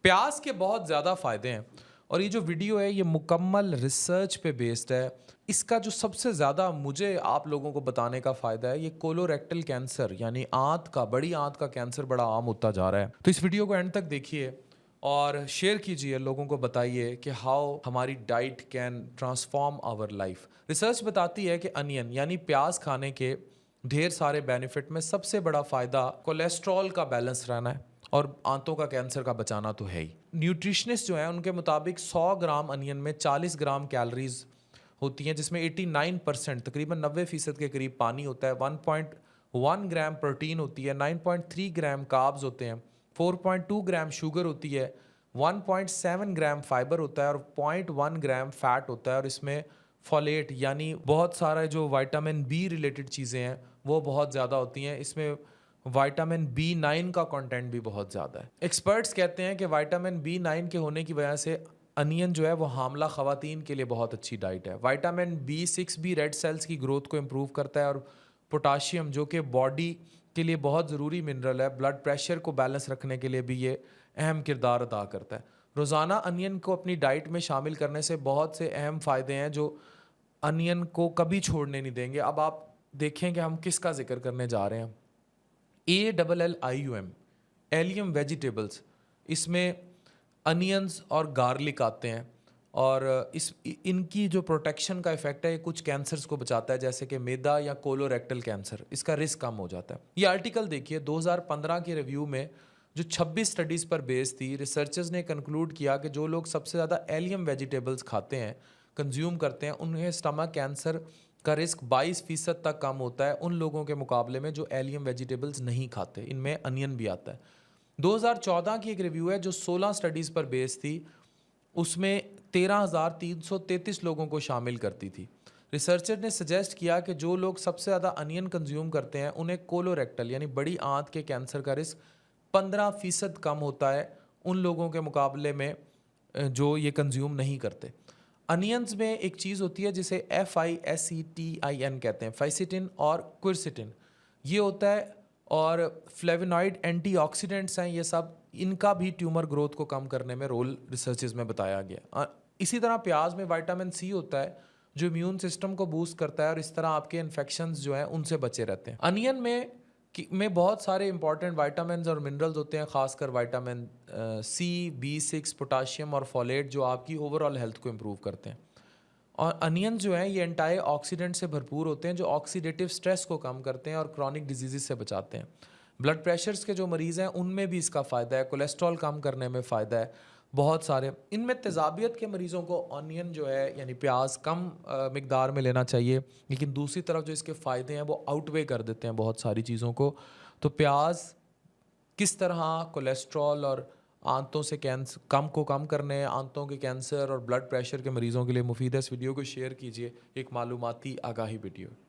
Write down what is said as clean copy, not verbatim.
प्याज के बहुत ज़्यादा फ़ायदे हैं और ये जो वीडियो है ये मुकम्मल रिसर्च पे बेस्ड है। इसका जो सबसे ज़्यादा मुझे आप लोगों को बताने का फ़ायदा है, ये कोलोरेक्टल कैंसर यानी आंत का, बड़ी आंत का कैंसर बड़ा आम होता जा रहा है। तो इस वीडियो को एंड तक देखिए और शेयर कीजिए, लोगों को बताइए कि हाउ हमारी diet can transform our life. Research बताती है कि अनियन यानी प्याज खाने के ढेर सारे बेनिफिट में सबसे बड़ा फ़ायदा कोलेस्ट्रॉल का बैलेंस रहना है और आंतों का कैंसर का बचाना तो है ही। न्यूट्रिशनिस्ट जो हैं उनके मुताबिक 100 ग्राम अनियन में 40 ग्राम कैलोरीज होती हैं, जिसमें 89% तकरीबन 90% के करीब पानी होता है। 1.1 ग्राम प्रोटीन होती है, 9.3 ग्राम कार्ब्स होते हैं, 4.2 ग्राम शुगर होती है, 1.7 ग्राम फाइबर होता है और 0.1 ग्राम फैट होता है। और इसमें फॉलेट यानी बहुत सारा जो विटामिन बी रिलेटेड चीज़ें हैं वो बहुत ज़्यादा होती हैं। इसमें विटामिन बी 9 का कंटेंट भी बहुत ज़्यादा है। एक्सपर्ट्स कहते हैं कि विटामिन बी 9 के होने की वजह से अनियन जो है वो हामला ख़वातीन के लिए बहुत अच्छी डाइट है। विटामिन बी 6 भी रेड सेल्स की ग्रोथ को इम्प्रूव करता है और पोटाशियम जो कि बॉडी के लिए बहुत ज़रूरी मिनरल है, ब्लड प्रेशर को बैलेंस रखने के लिए भी ये अहम किरदार अदा करता है। रोज़ाना अनियन को अपनी डाइट में शामिल करने से बहुत से अहम फ़ायदे हैं जो अनियन को कभी छोड़ने नहीं देंगे। अब आप देखें कि हम किसका जिक्र करने जा रहे हैं। ALLIUM एलियम वेजिटेबल्स, इसमें अनियंस और गार्लिक आते हैं और इनकी जो प्रोटेक्शन का इफेक्ट है ये कुछ कैंसर्स को बचाता है, जैसे कि मैदा या कोलोरेक्टल कैंसर, इसका रिस्क कम हो जाता है। ये आर्टिकल देखिए 2015 के रिव्यू में जो 26 स्टडीज़ पर बेस्ड थी। रिसर्चर्स ने कंक्लूड किया कि जो लोग सबसे ज़्यादा एलियम वेजिटेबल्स खाते हैं, कंज्यूम करते हैं, उन्हें स्टमक कैंसर का रिस्क 22% तक कम होता है उन लोगों के मुकाबले में जो एलियम वेजिटेबल्स नहीं खाते। इनमें अनियन भी आता है। 2014 की एक रिव्यू है जो 16 स्टडीज़ पर बेस्ड थी, उसमें 13,333 लोगों को शामिल करती थी। रिसर्चर ने सजेस्ट किया कि जो लोग सबसे ज़्यादा अनियन कंज्यूम करते हैं उन्हें कोलोरेक्टल यानी बड़ी आंत के कैंसर का रिस्क 15% कम होता है उन लोगों के मुकाबले में जो ये कंज्यूम नहीं करते। अनियंस में एक चीज़ होती है जिसे FISETIN कहते हैं, फाइसिटिन और क्विरसिटिन, ये होता है। और फ्लेवोनॉइड एंटीऑक्सीडेंट्स हैं ये सब, इनका भी ट्यूमर ग्रोथ को कम करने में रोल रिसर्चेज में बताया गया। इसी तरह प्याज में विटामिन सी होता है जो इम्यून सिस्टम को बूस्ट करता है और इस तरह आपके इन्फेक्शंस जो हैं उनसे बचे रहते हैं। अनियन में बहुत सारे इंपॉर्टेंट विटामिन और मिनरल्स होते हैं, खासकर विटामिन C, B6, पोटाशियम और फॉलेट, जो आपकी ओवरऑल हेल्थ को इम्प्रूव करते हैं। और अनियन जो है ये एंटी ऑक्सीडेंट से भरपूर होते हैं जो ऑक्सीडेटिव स्ट्रेस को कम करते हैं और क्रॉनिक डिजीज़ से बचाते हैं। ब्लड प्रेशर्स के जो मरीज़ हैं उनमें भी इसका फ़ायदा है, कोलेस्ट्रॉल कम करने में फ़ायदा है बहुत सारे। इनमें तेज़ाबियत के मरीज़ों को ऑनियन जो है यानी प्याज कम मिकदार में लेना चाहिए, लेकिन दूसरी तरफ जो इसके फ़ायदे हैं वो आउटवे कर देते हैं बहुत सारी चीज़ों को। तो प्याज किस तरह कोलेस्ट्रॉल और आंतों से कैंसर कम करने, आंतों के कैंसर और ब्लड प्रेशर के मरीज़ों के लिए मुफीद है, इस वीडियो को शेयर कीजिए। एक मालूमाती आगाही वीडियो।